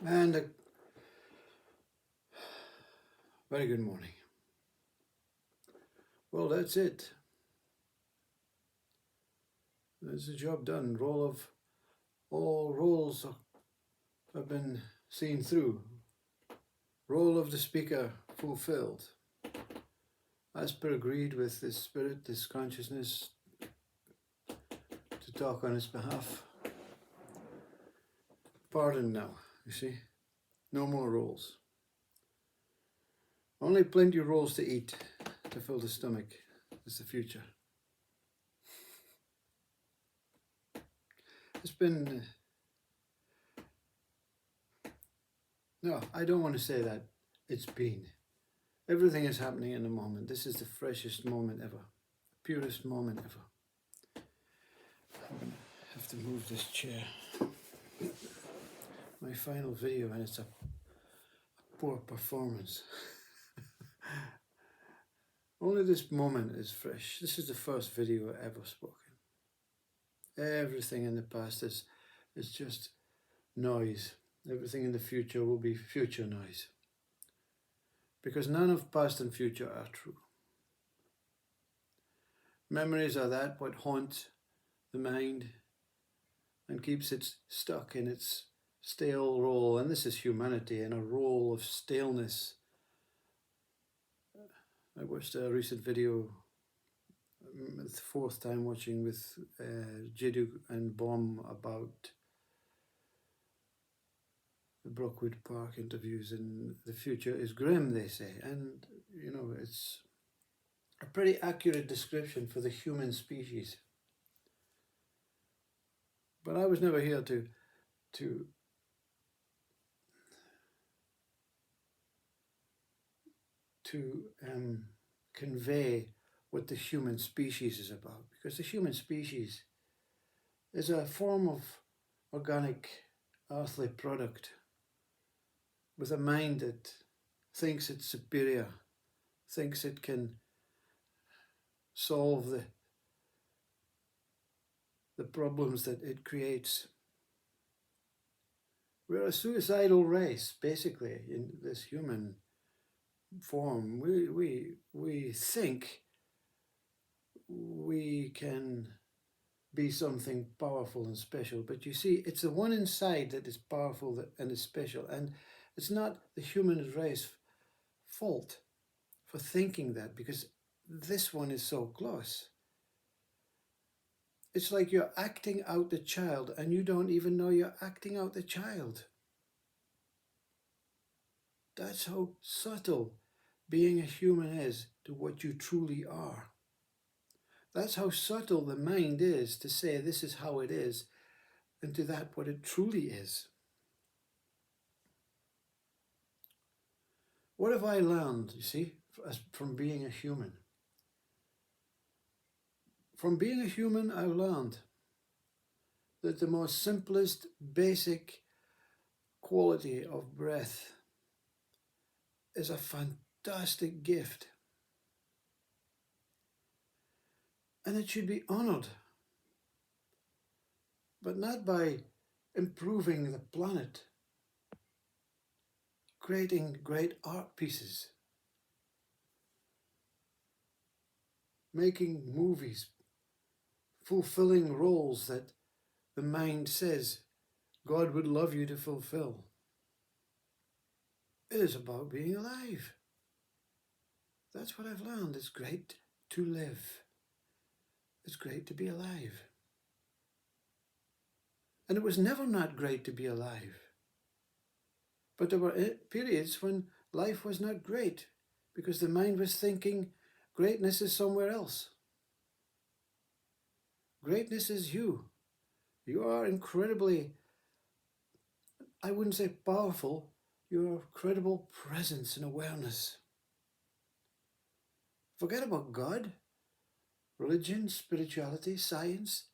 And a very good morning. Well, that's it. There's the job done. All roles have been seen through. Role of the speaker fulfilled. As per agreed with this spirit, this consciousness, to talk on its behalf. Pardon now, you see. No more roles. Only plenty of rolls to eat to fill the stomach. Is the future. It's been... No, I don't want to say that. It's been. Everything is happening in the moment. This is the freshest moment ever. Purest moment ever. I'm going to have to move this chair. My final video, and it's a poor performance. Only this moment is fresh. This is the first video ever spoken. Everything in the past is just noise. Everything in the future will be future noise. Because none of past and future are true. Memories are that what haunts the mind and keeps it stuck in its stale role. And this is humanity in a role of staleness. I watched a recent video, the fourth time watching, with Jiddu and Bomb about the Brookwood Park interviews, and the future is grim, they say. And, you know, it's a pretty accurate description for the human species. But I was never here to convey what the human species is about, because the human species is a form of organic earthly product with a mind that thinks it's superior, thinks it can solve the problems that it creates. We're a suicidal race, basically, in this human form. We think we can be something powerful and special, but you see, it's the one inside that is powerful and is special, and it's not the human race fault for thinking that, because this one is so close. It's like you're acting out the child and you don't even know you're acting out the child. That's how subtle being a human is to what you truly are. That's how subtle the mind is to say this is how it is, and to that what it truly is. What have I learned, you see, from being a human? From being a human, I've learned that the most simplest, basic quality of breath is a fantastic gift. And it should be honoured, but not by improving the planet, creating great art pieces, making movies, fulfilling roles that the mind says God would love you to fulfill. It is about being alive. That's what I've learned. It's great to live. It's great to be alive. And it was never not great to be alive. But there were periods when life was not great, because the mind was thinking greatness is somewhere else. Greatness is you. You are incredibly, I wouldn't say powerful, you're a credible presence and awareness. Forget about God, religion, spirituality, science,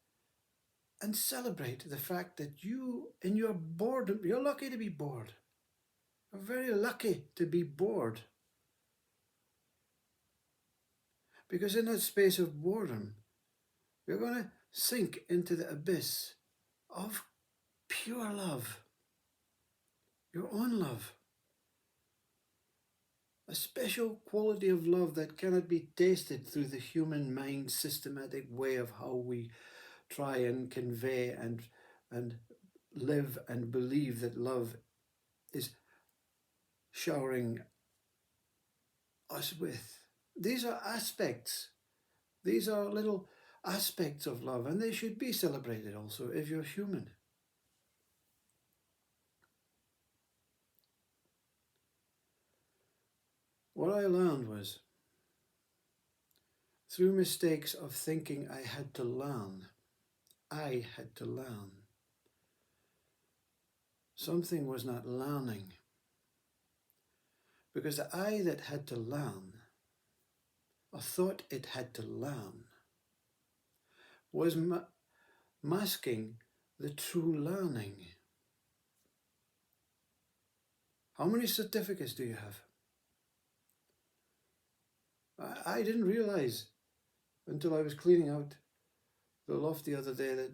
and celebrate the fact that you, in your boredom, you're lucky to be bored. You're very lucky to be bored. Because in that space of boredom, you're going to sink into the abyss of pure love. your own love. A special quality of love that cannot be tasted through the human mind's systematic way of how we try and convey and live and believe that love is showering us with. These are aspects. These are little aspects of love, and they should be celebrated also if you're human. What I learned was, through mistakes of thinking I had to learn, something was not learning. Because the I that had to learn, or thought it had to learn, was masking the true learning. How many certificates do you have? I didn't realize until I was cleaning out the loft the other day that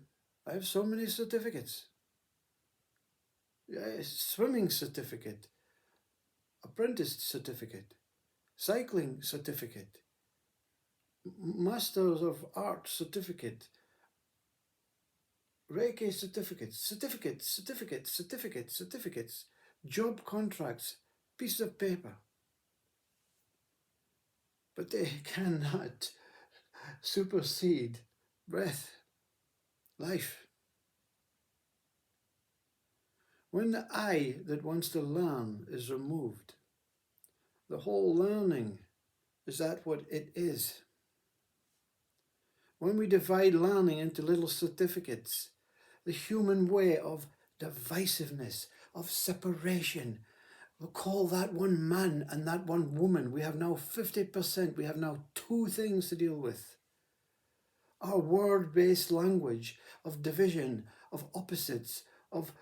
I have so many certificates. Swimming certificate, apprentice certificate, cycling certificate, Masters of Art certificate, Reiki certificates, job contracts, pieces of paper. But they cannot supersede breath, life. When the I that wants to learn is removed, the whole learning, is that what it is? When we divide learning into little certificates, the human way of divisiveness, of separation, we'll call that one man and that one woman. We have now 50%. We have now two things to deal with. Our word-based language of division, of opposites, of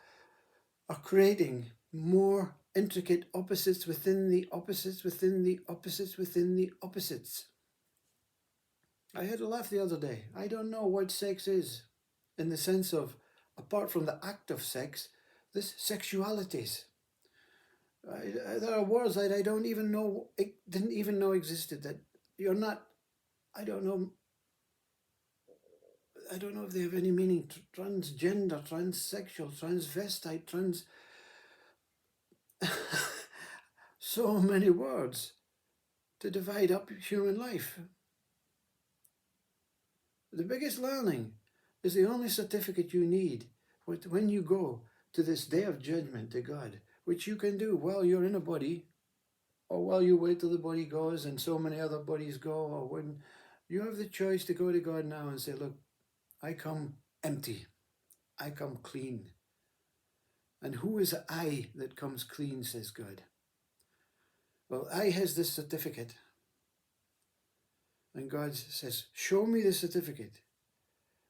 creating more intricate opposites within the opposites, within the opposites, within the opposites. I had a laugh the other day. I don't know what sex is in the sense of, apart from the act of sex, this sexualities. There are words that I don't even know, didn't even know existed, that you're not, I don't know if they have any meaning. Transgender, transsexual, transvestite, so many words to divide up human life. The biggest learning is the only certificate you need when you go to this day of judgment to God, which you can do while you're in a body, or while you wait till the body goes and so many other bodies go, or when you have the choice to go to God now and say, look, I come empty, I come clean. And who is the I that comes clean, says God? Well, I has this certificate. And God says, show me the certificate.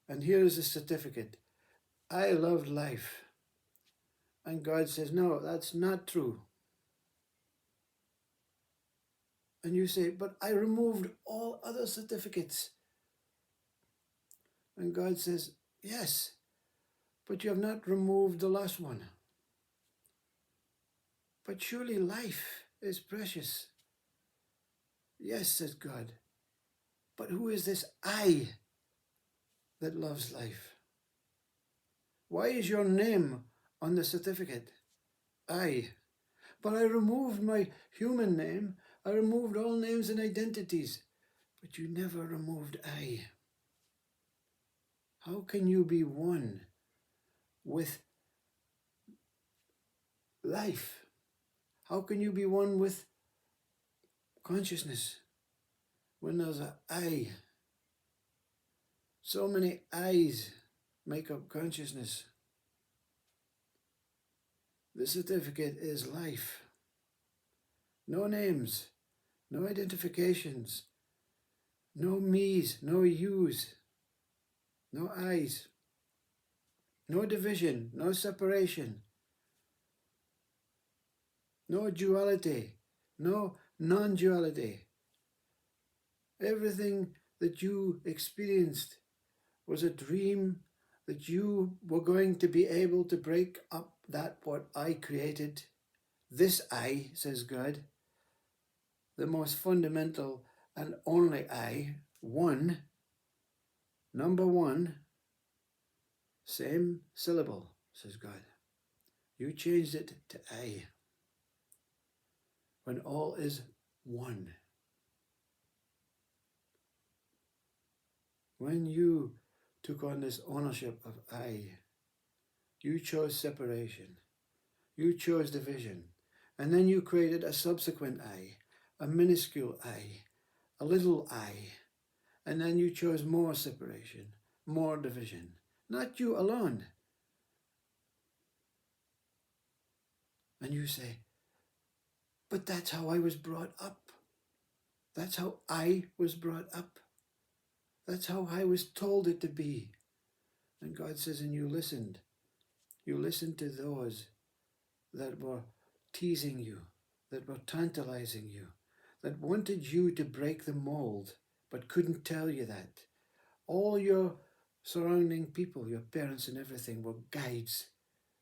And here is the certificate. I loved life. And God says, no, that's not true. And you say, but I removed all other certificates. And God says, yes, but you have not removed the last one. But surely life is precious. Yes, says God. But who is this I that loves life? Why is your name on the certificate? I. But I removed my human name. I removed all names and identities. But you never removed I. How can you be one with life? How can you be one with consciousness when there's an I? So many I's make up consciousness. The certificate is life. No names, no identifications, no me's, no you's, no I's, no division, no separation, no duality, no non-duality. Everything that you experienced was a dream that you were going to be able to break up that what I created This I, says God, the most fundamental and only I, one, number one, same syllable, says God. You changed it to I, when all is one. When you took on this ownership of I, you chose separation, you chose division, and then you created a subsequent I, a minuscule I, a little I, and then you chose more separation, more division. Not you alone. And you say, but that's how I was brought up. That's how I was brought up. That's how I was told it to be. And God says, and you listened. You listened to those that were teasing you, that were tantalizing you, that wanted you to break the mold, but couldn't tell you that. All your surrounding people, your parents and everything, were guides.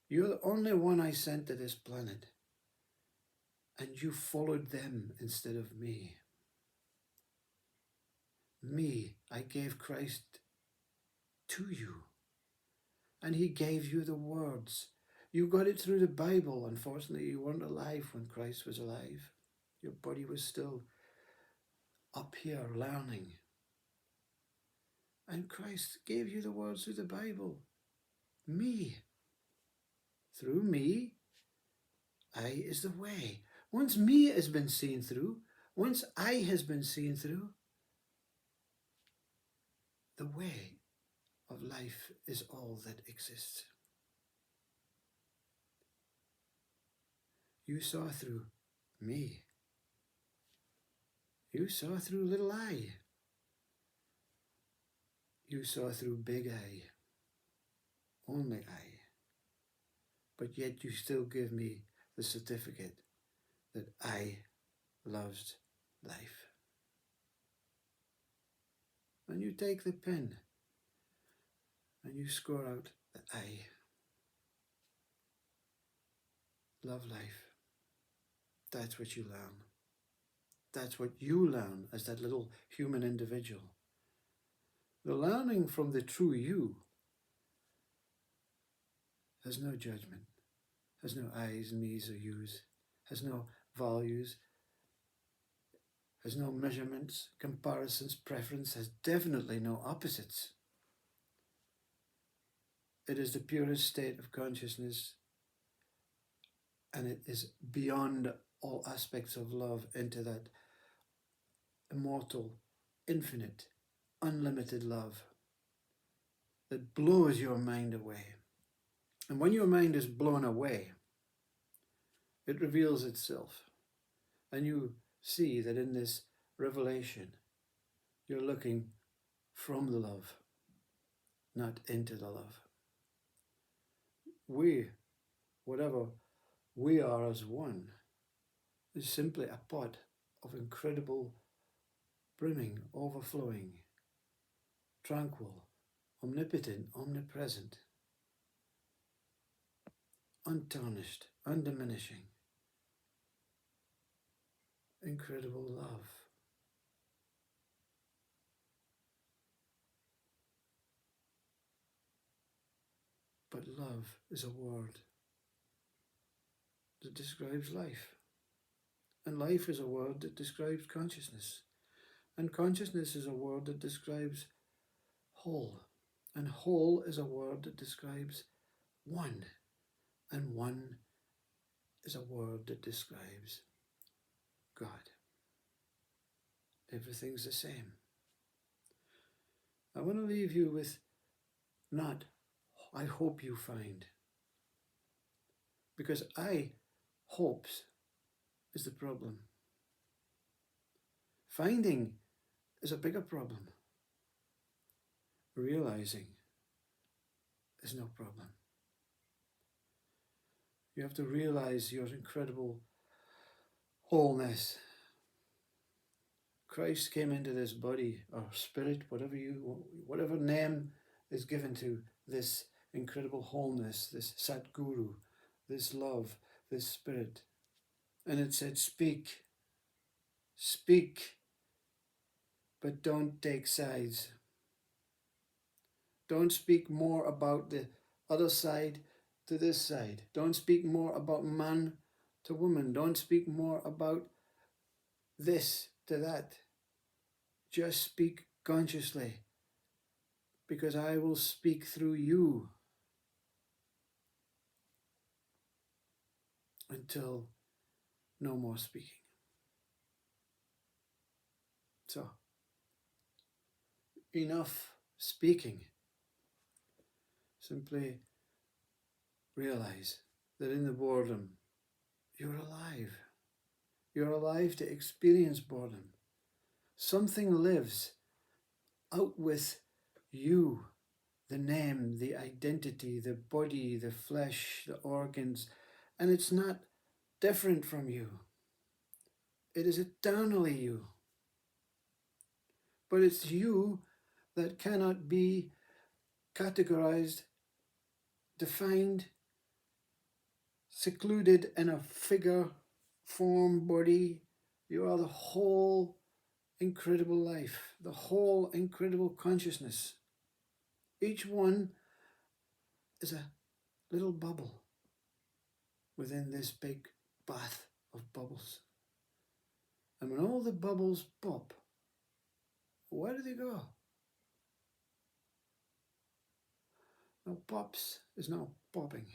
You're the only one I sent to this planet. And you followed them instead of me. Me, I gave Christ to you. And he gave you the words. You got it through the Bible. Unfortunately, you weren't alive when Christ was alive. Your body was still up here learning. And Christ gave you the words through the Bible. Me. Through me, I is the way. Once me has been seen through, once I has been seen through, the way of life is all that exists. You saw through me. You saw through little I. You saw through big I. Only I. But yet you still give me the certificate that I loved life. And you take the pen and you score out the I. Love life. That's what you learn. That's what you learn as that little human individual. The learning from the true you has no judgment, has no I's, me's or you's, has no values, has no measurements, comparisons, preference, has definitely no opposites. It is the purest state of consciousness, and it is beyond all aspects of love into that immortal, infinite, unlimited love that blows your mind away. And when your mind is blown away, it reveals itself. And you see that in this revelation, you're looking from the love, not into the love. We, whatever we are as one, is simply a pot of incredible, brimming, overflowing, tranquil, omnipotent, omnipresent, untarnished, undiminishing, incredible love. But love is a word that describes life. And life is a word that describes consciousness. And consciousness is a word that describes whole. And whole is a word that describes one. And one is a word that describes God. Everything's the same. I want to leave you with not, I hope you find. Because hopes is the problem. Finding is a bigger problem. Realizing is no problem. You have to realize your incredible wholeness. Christ came into this body or spirit, whatever name is given to this incredible wholeness, this Satguru, this love, this spirit. And it said, speak, speak, but don't take sides. Don't speak more about the other side to this side. Don't speak more about man to woman. Don't speak more about this to that. Just speak consciously, because I will speak through you until no more speaking. So, enough speaking. Simply realize that in the boredom, you're alive. You're alive to experience boredom. Something lives out with you, the name, the identity, the body, the flesh, the organs, and it's not different from you. It is eternally you. But it's you that cannot be categorized, defined, secluded in a figure, form, body. You are the whole incredible life, the whole incredible consciousness. Each one is a little bubble within this big bath of bubbles. And when all the bubbles pop, where do they go? No, pops is not popping.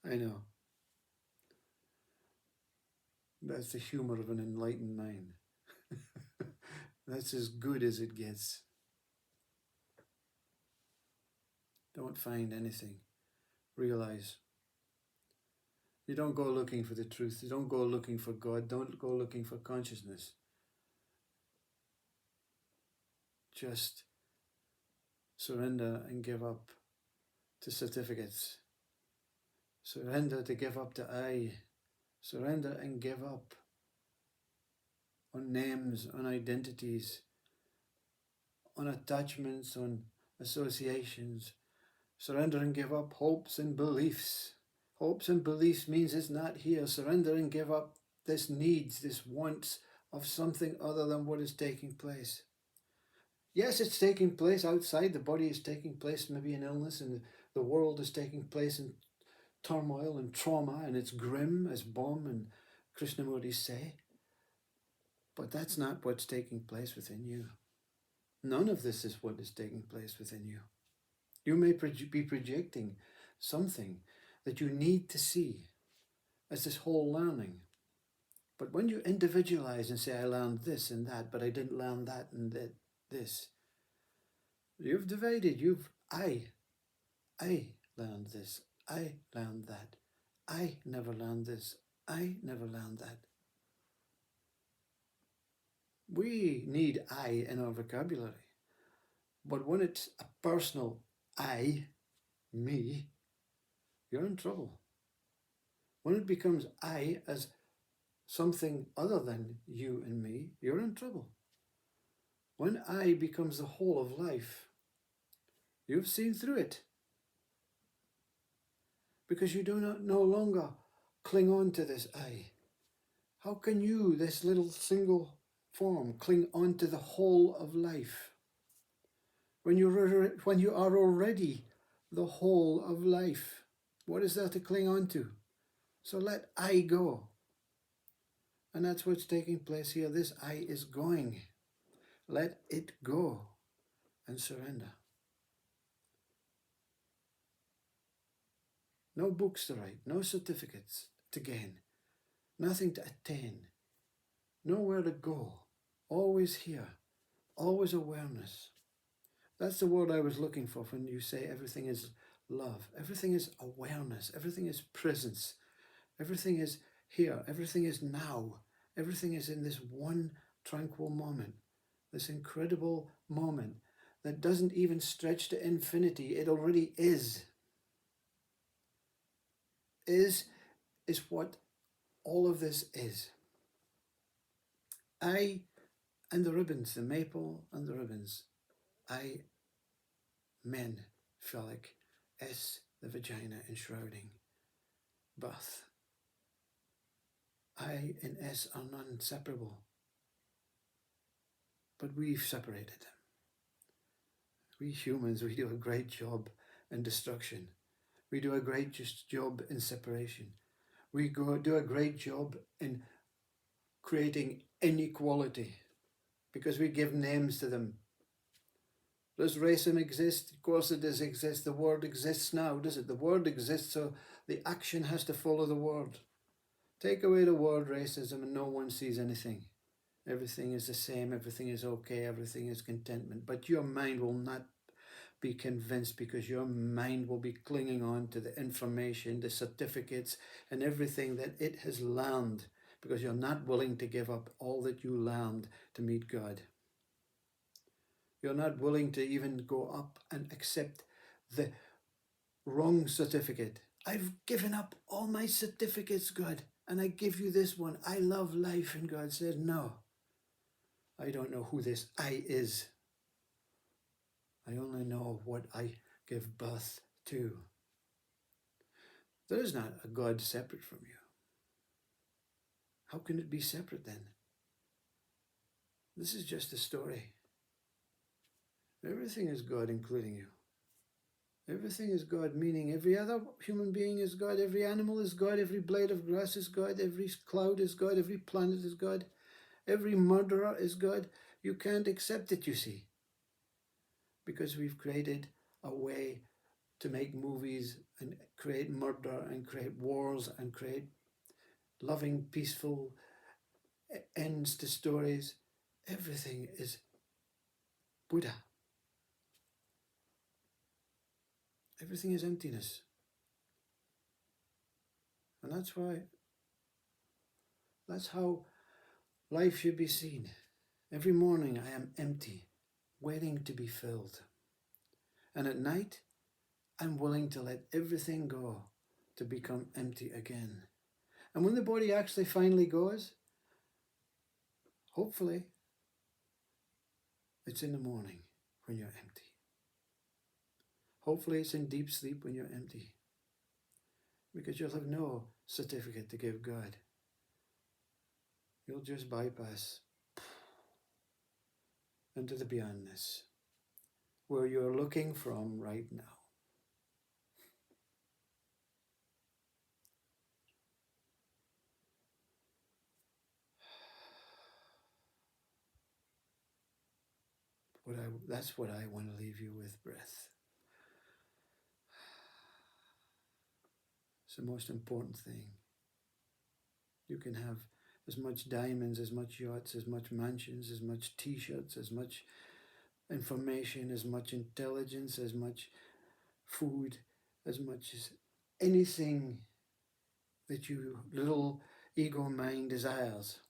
I know. That's the humour of an enlightened mind. That's as good as it gets. Don't find anything. Realize. You don't go looking for the truth. You don't go looking for God. Don't go looking for consciousness. Just surrender and give up to certificates. Surrender to give up to I. Surrender and give up on names, on identities, on attachments, on associations. Surrender and give up hopes and beliefs. Hopes and beliefs means it's not here. Surrender and give up this needs, this wants of something other than what is taking place. Yes, it's taking place outside. The body is taking place, maybe in illness, and the world is taking place in turmoil and trauma, and it's grim, as Baum and Krishnamurti say. But that's not what's taking place within you. None of this is what is taking place within you. You may be projecting something that you need to see as this whole learning. But when you individualize and say, I learned this and that, but I didn't learn that and this, you've divided. I learned this. I learned that. I never learned this. I never learned that. We need I in our vocabulary. But when it's a personal I, me, you're in trouble. When it becomes I as something other than you and me, you're in trouble. When I becomes the whole of life, you've seen through it. Because you do not no longer cling on to this I. How can you, this little single form, cling on to the whole of life? When you are already the whole of life, what is there to cling on to? So let I go. And that's what's taking place here. This I is going. Let it go and surrender. No books to write, no certificates to gain, nothing to attain, nowhere to go. Always here, always awareness. That's the word I was looking for when you say everything is love. Everything is awareness. Everything is presence. Everything is here. Everything is now. Everything is in this one tranquil moment. This incredible moment that doesn't even stretch to infinity. It already is. Is what all of this is. I and the ribbons, the maple and the ribbons. I, men, phallic, S, the vagina enshrouding, birth. I and S are non-separable, but we've separated them. We humans, we do a great job in destruction. We do a great job in separation. We do a great job in creating inequality because we give names to them. Does racism exist? Of course it does exist. The word exists now, does it? The word exists, so the action has to follow the word. Take away the word racism and no one sees anything. Everything is the same, everything is okay, everything is contentment. But your mind will not be convinced because your mind will be clinging on to the information, the certificates, and everything that it has learned because you're not willing to give up all that you learned to meet God. You're not willing to even go up and accept the wrong certificate. I've given up all my certificates, God, and I give you this one. I love life. And God said, no, I don't know who this I is. I only know what I give birth to. There is not a God separate from you. How can it be separate then? This is just a story. Everything is God, including you. Everything is God, meaning every other human being is God, every animal is God, every blade of grass is God, every cloud is God, every planet is God, every murderer is God. You can't accept it, you see, because we've created a way to make movies and create murder and create wars and create loving, peaceful ends to stories. Everything is Buddha. Everything is emptiness. And that's how life should be seen. Every morning I am empty, waiting to be filled. And at night, I'm willing to let everything go to become empty again. And when the body actually finally goes, hopefully, it's in the morning when you're empty. Hopefully it's in deep sleep when you're empty. Because you'll have no certificate to give God. You'll just bypass into the beyondness, where you're looking from right now. That's what I want to leave you with, breath. It's the most important thing. You can have as much diamonds, as much yachts, as much mansions, as much t-shirts, as much information, as much intelligence, as much food, as much as anything that your little ego mind desires.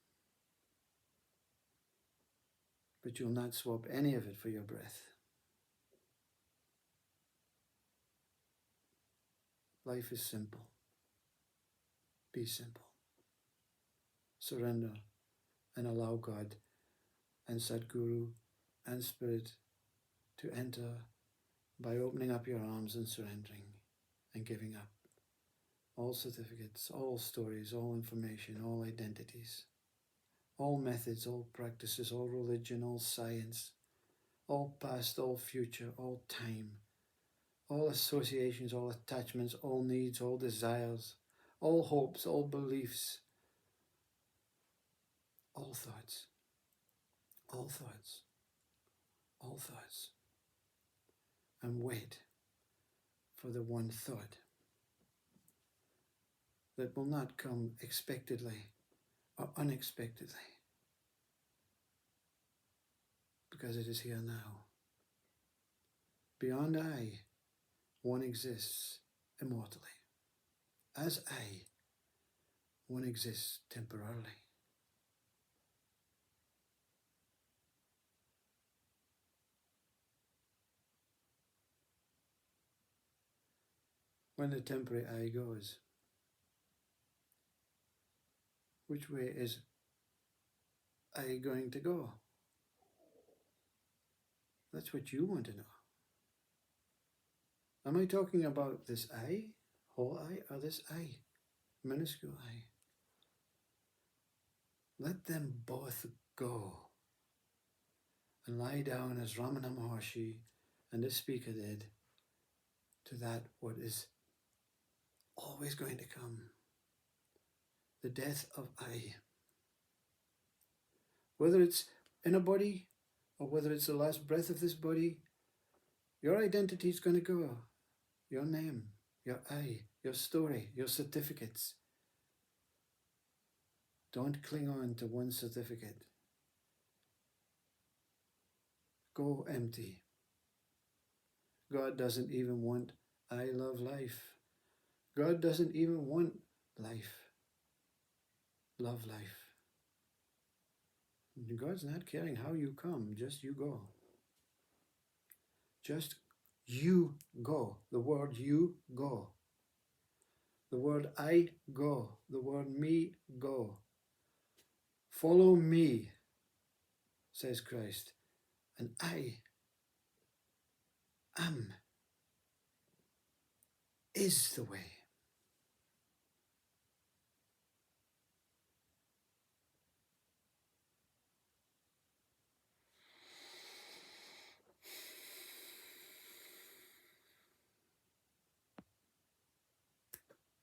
But you'll not swap any of it for your breath. Life is simple. Be simple. Surrender and allow God and Sadguru and Spirit to enter by opening up your arms and surrendering and giving up all certificates, all stories, all information, all identities, all methods, all practices, all religion, all science, all past, all future, all time, all associations, all attachments, all needs, all desires, all hopes, all beliefs, all thoughts, all thoughts, all thoughts, and wait for the one thought that will not come expectedly or unexpectedly, because it is here now. Beyond I, one exists immortally. As I, one exists temporarily. When the temporary I goes, which way is I going to go? That's what you want to know. Am I talking about this I, whole I, or this I, minuscule I? Let them both go and lie down as Ramana Maharshi and this speaker did to that what is always going to come, the death of I. Whether it's in a body or whether it's the last breath of this body, your identity is going to go. Your name, your I, your story, your certificates. Don't cling on to one certificate. Go empty. God doesn't even want I love life. God doesn't even want life. Love life. God's not caring how you come, just you go. Just you go. The word you go. The word I go. The word me go. Follow me, says Christ, and I am, is the way.